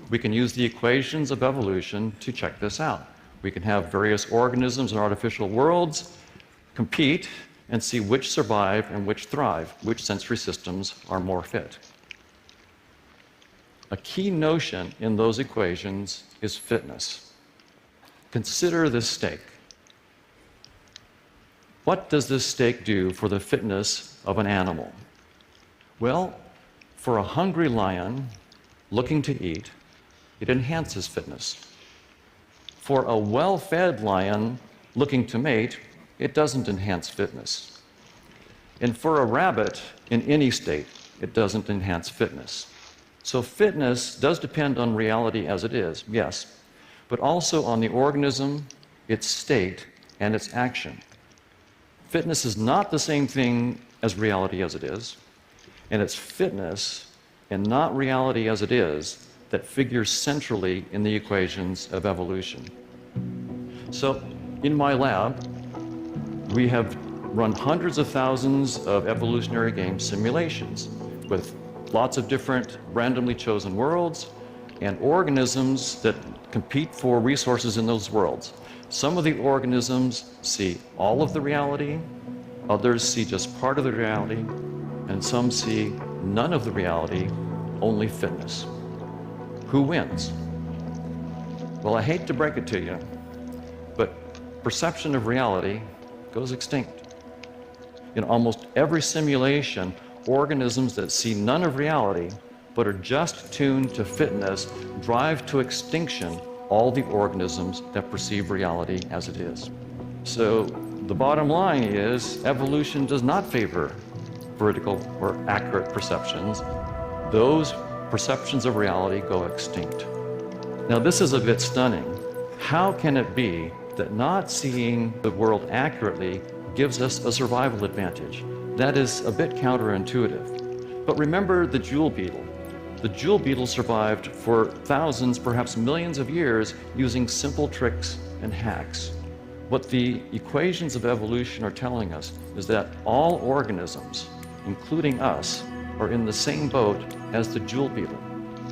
We can use the equations of evolution to check this out. We can have various organisms in artificial worlds compete and see which survive and which thrive, which sensory systems are more fit. A key notion in those equations is fitness. Consider this steak. What does this steak do for the fitness of an animal? Well, for a hungry lion looking to eat, it enhances fitness. For a well-fed lion looking to mate, it doesn't enhance fitness. And for a rabbit in any state, it doesn't enhance fitness. So fitness does depend on reality as it is, yes, but also on the organism, its state, and its action. Fitness is not the same thing as reality as it is, and it's fitness and not reality as it is that figures centrally in the equations of evolution. So in my lab, we have run hundreds of thousands of evolutionary game simulations with lots of different randomly chosen worlds and organisms that compete for resources in those worlds. Some of the organisms see all of the reality, others see just part of the reality, and some see none of the reality, only fitness. Who wins? Well, I hate to break it to you, but perception of reality goes extinct. In almost every simulation, organisms that see none of reality but are just tuned to fitness drive to extinction all the organisms that perceive reality as it is. So the bottom line is evolution does not favor vertical or accurate perceptions. Those perceptions of reality go extinct. Now this is a bit stunning. How can it be that not seeing the world accurately gives us a survival advantage? That is a bit counterintuitive. But remember the jewel beetle. The jewel beetle survived for thousands, perhaps millions of years using simple tricks and hacks. What the equations of evolution are telling us is that all organisms, including us, are in the same boat as the jewel beetle.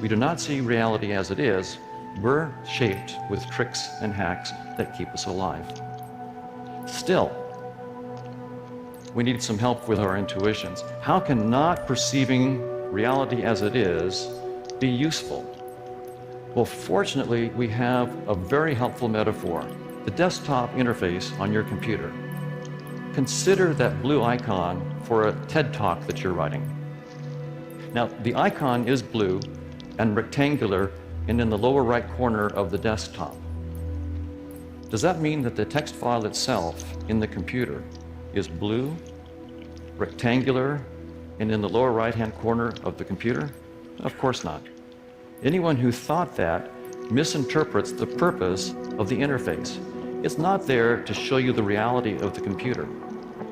We do not see reality as it is. We're shaped with tricks and hacks that keep us alive. Still, we need some help with our intuitions. How can not perceiving reality as it is be useful? Well, fortunately, we have a very helpful metaphor, the desktop interface on your computer. Consider that blue icon for a TED Talk that you're writing. Now, the icon is blue and rectangular and in the lower right corner of the desktop. Does that mean that the text file itself in the computer is blue, rectangular, and in the lower right-hand corner of the computer? Of course not. Anyone who thought that misinterprets the purpose of the interface. It's not there to show you the reality of the computer.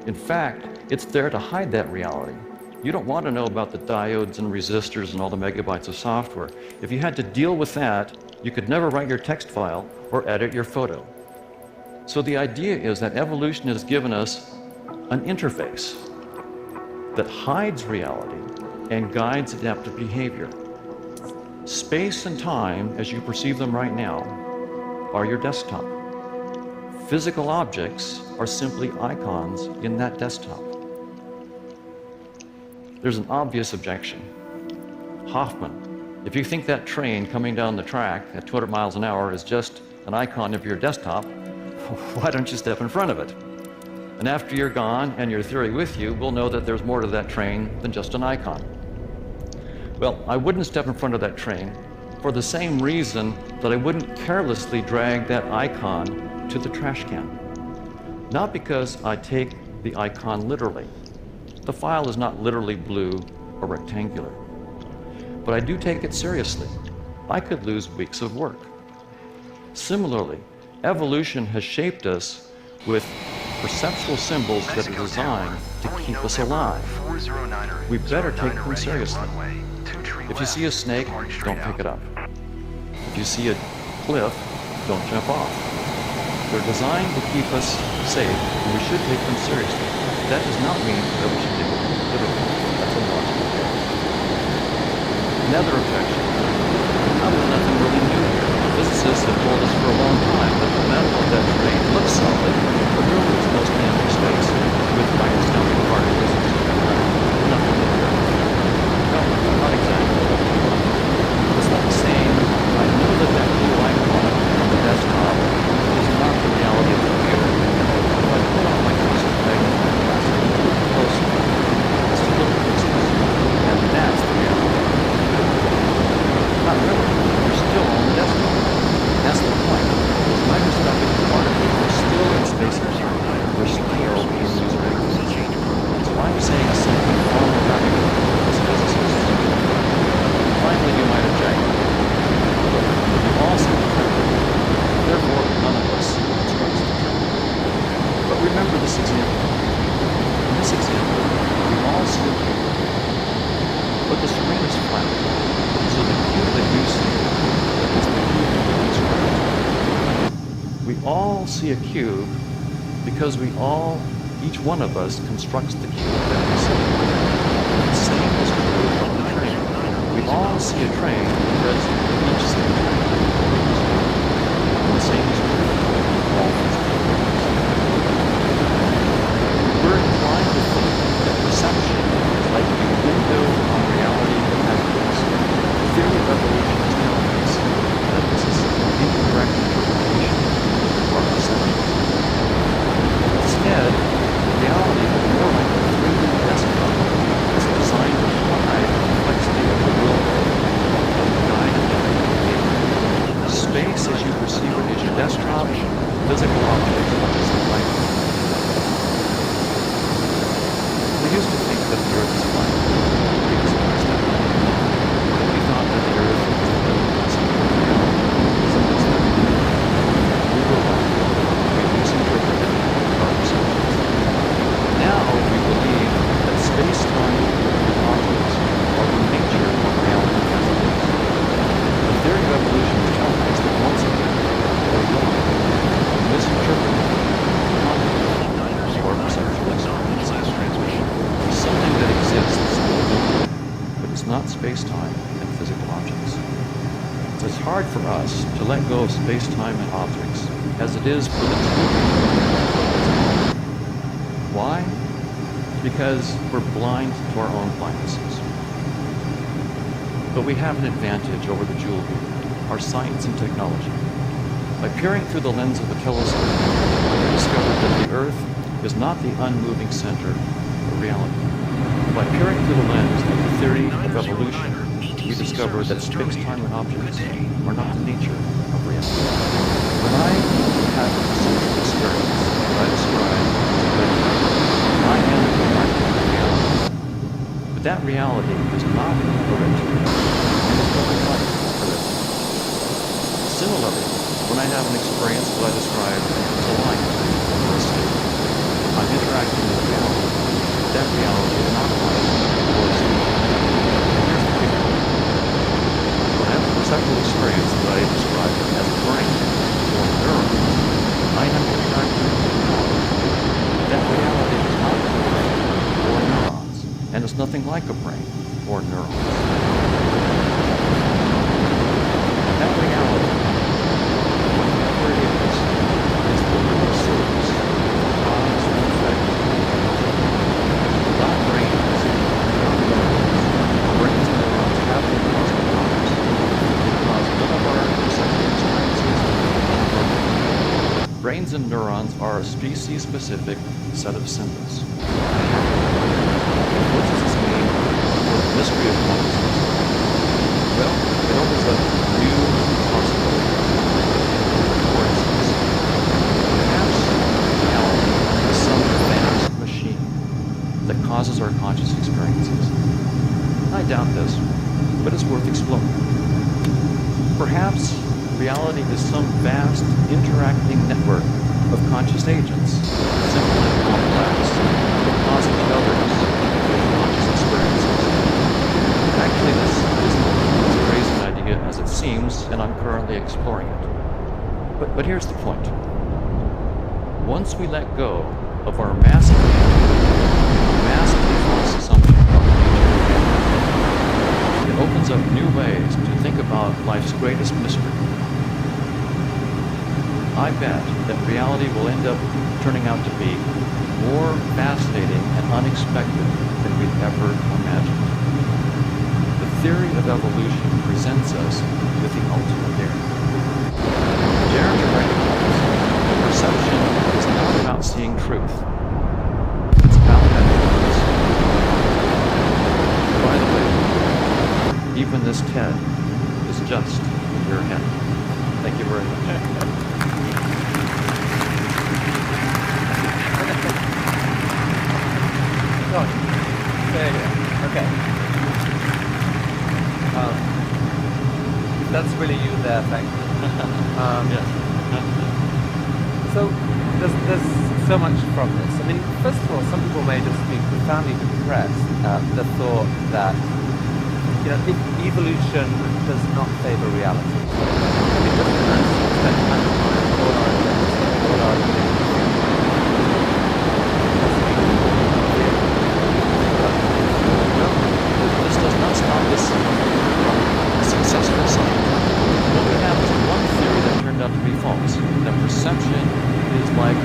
In fact, it's there to hide that reality. You don't want to know about the diodes and resistors and all the megabytes of software. If you had to deal with that, you could never write your text file or edit your photo. So the idea is that evolution has given us an interface that hides reality and guides adaptive behavior. Space and time, as you perceive them right now, are your desktop. Physical objects are simply icons in that desktop. There's an obvious objection. Hoffman, if you think that train coming down the track at 200 miles an hour is just an icon of your desktop, why don't you step in front of it? And after you're gone and your theory with you, we'll know that there's more to that train than just an icon. Well, I wouldn't step in front of that train for the same reason that I wouldn't carelessly drag that icon to the trash can. Not because I take the icon literally. The file is not literally blue or rectangular. But I do take it seriously. I could lose weeks of work. Similarly, evolution has shaped us with perceptual symbols that are designed to keep us alive. We better take them seriously. If you see a snake, don't pick it up. If you see a cliff, don't jump off. They're designed to keep us safe, and we should take them seriously. That does not mean that we should take them literally. That's illogical. Another objection. How is nothing really new here? Physicists have told us for a long time that the metal of that train looks solid, but really it's mostly empty space with microscopic particles. Nothing new here. No, not exactly. It's like saying, I know that that blue icon on the desktop is not the reality of the computer. If I put on my custom this example, we all see a cube, but the screen is flat, so the cube that you see is the cube that is square. We all see a cube because each one of us constructs the cube that we see. The same is true of the train. We all see a train because we each see a train. And the same is true of all physical things. We're inclined to think that perception is like a window on reality that has books. The theory of evolution tells us that this is an incorrect interpretation of our perception. Instead, reality is more like a 3D desktop that's designed to hide the complexity of the real world and guide it. Space as you perceive it is your desktop, physical objects are just like it. We used to think that the Earth is flat. We discussed that. We thought that the Earth was the middle class of reality. We were wrong. We misinterpreted our perceptions. Now we believe that space-time and objects are the nature of reality as it is. The theory of evolution tells us that once again, we're wrong. We misinterpreted our perceptual experience. Something that exists, but it's not space-time and physical objects. So it's hard for us to let go of space-time and objects, as it is for the two. Why? Because we're blind to our own blindnesses. But we have an advantage over the jewel beater, our science and technology. By peering through the lens of the telescope, we discovered that the Earth is not the unmoving center of reality. By peering through the lens of the theory of evolution, we discover that space-time and objects are not the nature of reality. When I have a perceptual experience that I describe as I am interacting with reality. But that reality is not hereditary, and is nothing like hereditary. Similarly, when I have an experience that I describe as a life or a state, I'm interacting with reality. That reality is not life or a state. Here's the big point. When I have a perceptual experience that I describe as a brain or neurons, I am interacting with reality. That reality is not a brain or neurons, and it's nothing like a brain or neurons. That reality, whatever it is the real source of cause and effect. Not brains, not neurons. Brains and neurons have no causal powers, because none of our perceptual experiences are perfect. Brains and neurons are a species-specific set of symbols. What does this mean for the mystery of consciousness? Well, it opens up new possibilities. For instance, perhaps reality is some vast machine that causes our conscious experiences. I doubt this, but it's worth exploring. Perhaps reality is some vast interacting network of conscious agents, simple and complex, that cause each other's conscious experiences. Actually, this isn't as crazy an idea as it seems, and I'm currently exploring it. But here's the point. Once we let go of our massively false assumption about the nature of reality, it opens up new ways to think about life's greatest mystery. I bet that reality will end up turning out to be more fascinating and unexpected than we'd ever imagined. The theory of evolution presents us with the ultimate dare. Dare to recognize that perception is not about seeing truth. It's about evidence. By the way, even this TED is just in your head. Thank you very much. Okay. That's really you there, thank you. Yes. So there's so much from this. I mean, first of all, some people may just be profoundly depressed at the thought that, you know, evolution does not favor reality. It doesn't actually spend time on all our events, all our things. This does not stop us from successful science. What we have is one theory that turned out to be false, that perception is like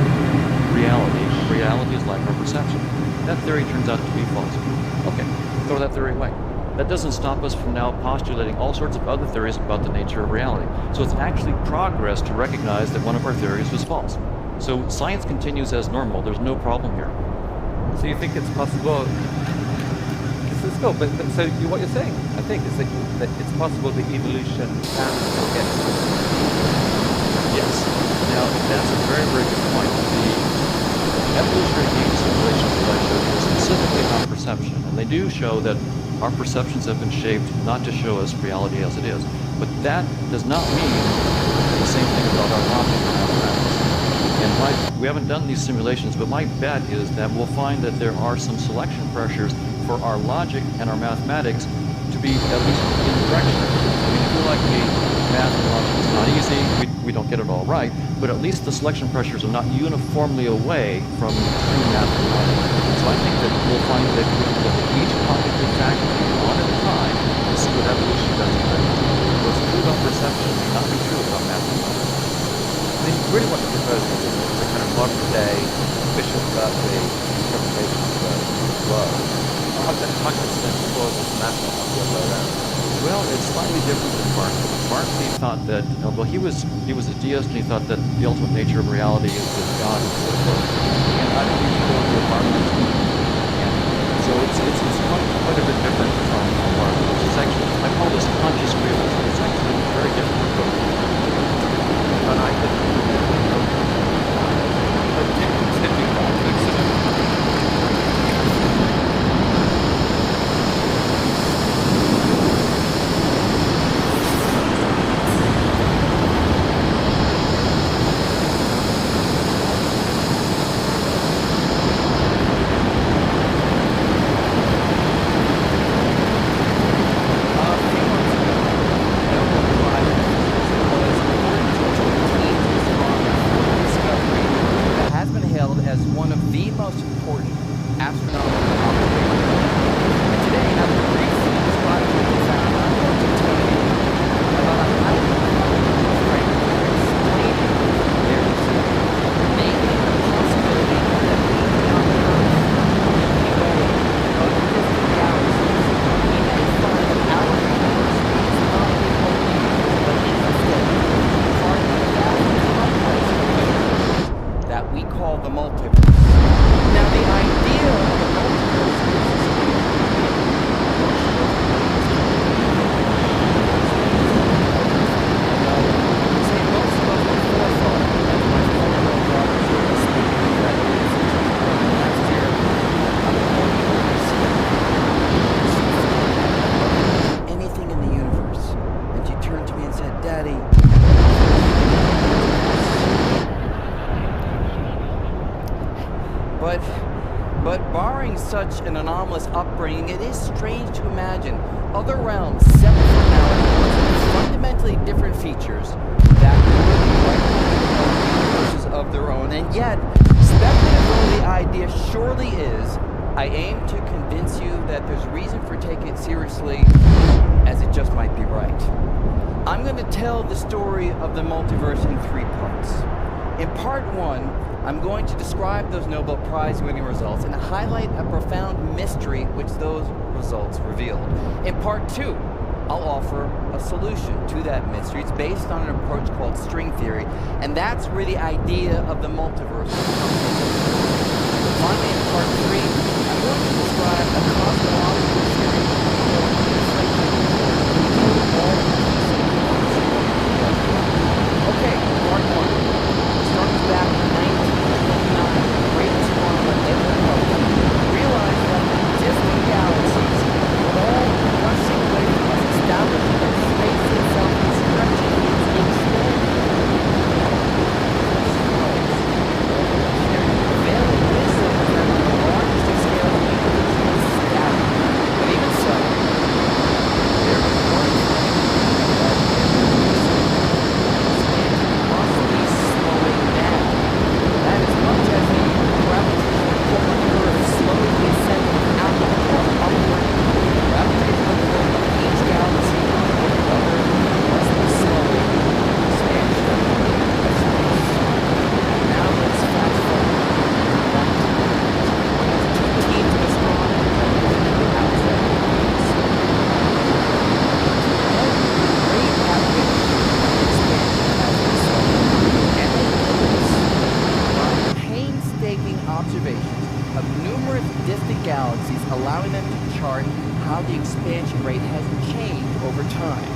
reality. Reality is like our perception. That theory turns out to be false. Okay, throw that theory away. That doesn't stop us from now postulating all sorts of other theories about the nature of reality. So it's actually progress to recognize that one of our theories was false. So science continues as normal. There's no problem here. So you think it's possible? This is cool, but so what you're saying, I think, is that it's possible that evolution can still get. Yes. Now that's a very, very good point. The evolutionary game simulations that I showed you are specifically about perception, and they do show that our perceptions have been shaped not to show us reality as it is. But that does not mean the same thing about our logic or mathematics. And we haven't done these simulations, but my bet is that we'll find that there are some selection pressures for our logic and our mathematics to be at least in direction. We feel like math and logic is not easy, we don't get it all right, but at least the selection pressures are not uniformly away from true math and logic. So I think that we'll find that we can look at each cognitive factor one at a time and see what evolution does to them. What's true about perception may not be true about math and logic. I mean, really what you're proposing is a kind of modern-day, Bishop Berkeley interpretation of the world. How much sense causes matter of the other way around? Well, it's slightly different than Berkeley. Berkeley thought that, well, he was a deist, and he thought that the ultimate nature of reality is with God and so forth. And I don't think go into Berkeley. And so it's quite a bit different from Berkeley, which is actually, I call this conscious realism. It's actually a very different approach. And I think But barring such an anomalous upbringing, it is strange to imagine other realms separate from ours with fundamentally different features that would be universes of their own. And yet, speculative though the idea surely is, I aim to convince you that there's reason for taking it seriously, as it just might be right. I'm going to tell the story of the multiverse in 3 parts. In part 1, I'm going to describe those Nobel Prize-winning results and highlight a profound mystery which those results revealed. In part 2, I'll offer a solution to that mystery. It's based on an approach called string theory, and that's where the idea of the multiverse comes from. Finally, in part 3, I'm going to describe a cosmological theory called inflation. Okay, part 1. Starts back in 1929, the greatest astronomer ever published, realized that distant galaxies were all rushing away from us, establishing that space itself is stretching its extent. distant galaxies, allowing them to chart how the expansion rate has changed over time.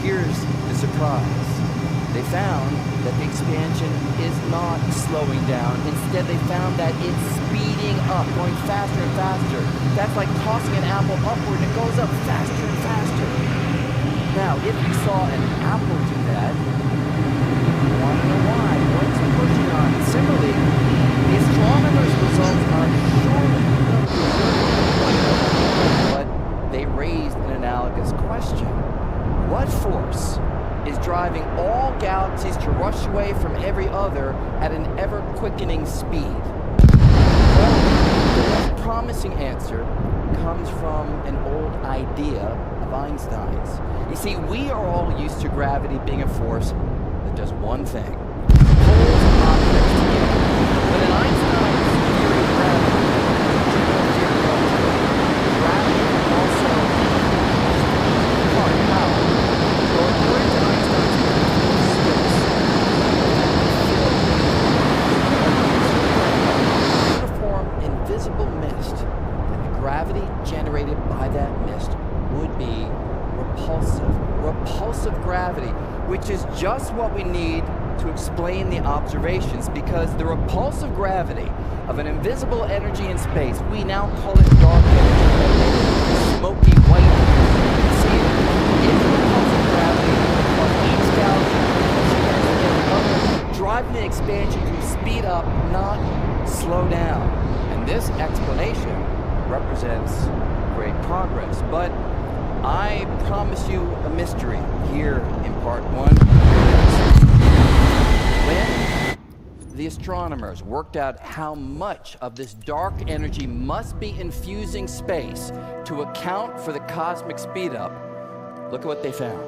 Here's the surprise. They found that the expansion is not slowing down. Instead, they found that it's speeding up, going faster and faster. That's like tossing an apple upward, and it goes up faster and faster. Now, if you saw an apple do that, you want to know why. What's pushing on? Similarly, the astronomers' results are surely but they raised an analogous question. What force is driving all galaxies to rush away from every other at an ever-quickening speed? Well, the most promising answer comes from an old idea of Einstein's. You see, we are all used to gravity being a force that does one thing. Pulls objects together. But in Einstein's theory of gravity, gravity also part power. Well, according to Einstein's uniform invisible mist, and the gravity generated by that mist would be repulsive gravity, which is just what we need to explain the observations, because the repulsive gravity of an invisible energy in space, we now call it dark energy, smoky white. See, if the repulsive gravity of each galaxy driving the expansion to speed up, not slow down. And this explanation represents great progress. But I promise you a mystery here in part one. When the astronomers worked out how much of this dark energy must be infusing space to account for the cosmic speed up, look at what they found.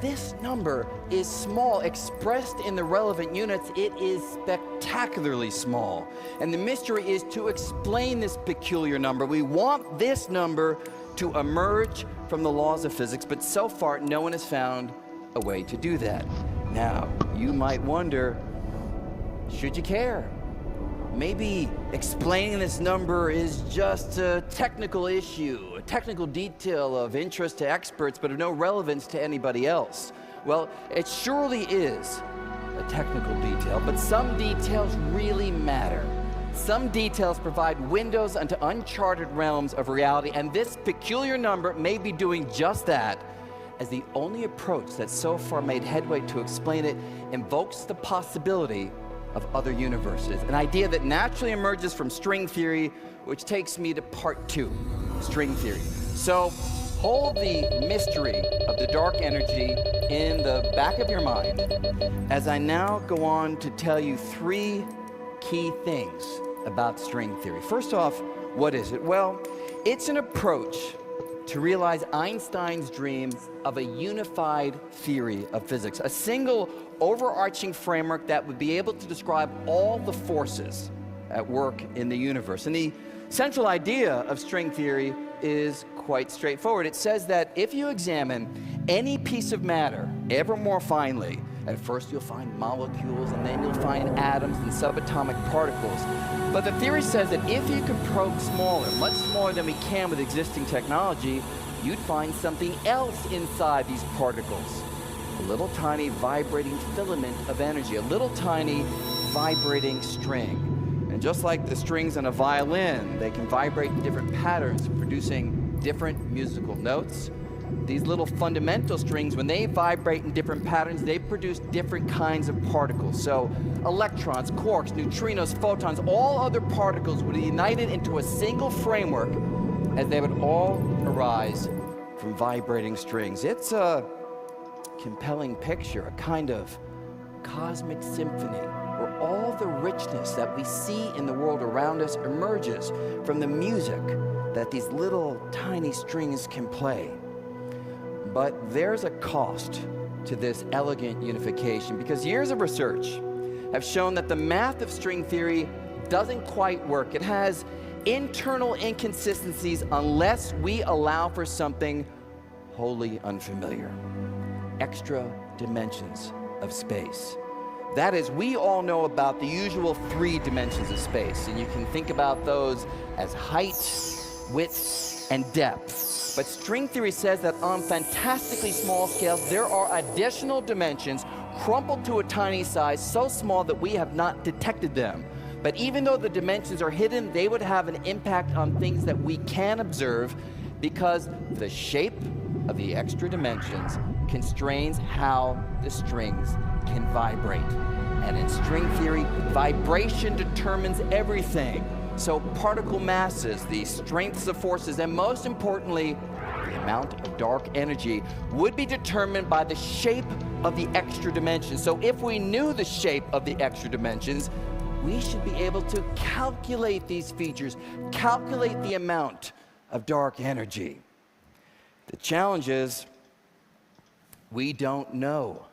This number is small. Expressed in the relevant units, it is spectacularly small. And the mystery is to explain this peculiar number. We want this number to emerge from the laws of physics, but so far no one has found a way to do that. Now, you might wonder, should you care? Maybe explaining this number is just a technical issue, a technical detail of interest to experts, but of no relevance to anybody else. Well, it surely is a technical detail, but some details really matter. Some details provide windows into uncharted realms of reality, and this peculiar number may be doing just that, as the only approach that so far made headway to explain it invokes the possibility of other universes, an idea that naturally emerges from string theory, which takes me to part two, string theory. So hold the mystery of the dark energy in the back of your mind as I now go on to tell you three key things about string theory. First off, what is it? Well, it's an approach to realize Einstein's dream of a unified theory of physics, a single overarching framework that would be able to describe all the forces at work in the universe. And the central idea of string theory is quite straightforward. It says that if you examine any piece of matter ever more finely, at first you'll find molecules, and then you'll find atoms and subatomic particles. But the theory says that if you could probe smaller, much smaller than we can with existing technology, you'd find something else inside these particles. A little tiny vibrating filament of energy, a little tiny vibrating string. And just like the strings on a violin, they can vibrate in different patterns, producing different musical notes. These little fundamental strings, when they vibrate in different patterns, they produce different kinds of particles. So electrons, quarks, neutrinos, photons, all other particles would be united into a single framework, as they would all arise from vibrating strings. It's a compelling picture, a kind of cosmic symphony, where all the richness that we see in the world around us emerges from the music that these little tiny strings can play. But there's a cost to this elegant unification, because years of research have shown that the math of string theory doesn't quite work. It has internal inconsistencies unless we allow for something wholly unfamiliar. extra dimensions of space. That is, we all know about the usual 3 dimensions of space, and you can think about those as height, width, and depth. But string theory says that on fantastically small scales, there are additional dimensions crumpled to a tiny size, so small that we have not detected them. But even though the dimensions are hidden, they would have an impact on things that we can observe, because the shape of the extra dimensions constrains how the strings can vibrate. And in string theory, vibration determines everything. So particle masses, the strengths of forces, and most importantly, the amount of dark energy would be determined by the shape of the extra dimensions. So if we knew the shape of the extra dimensions, we should be able to calculate these features, calculate the amount of dark energy. The challenge is, we don't know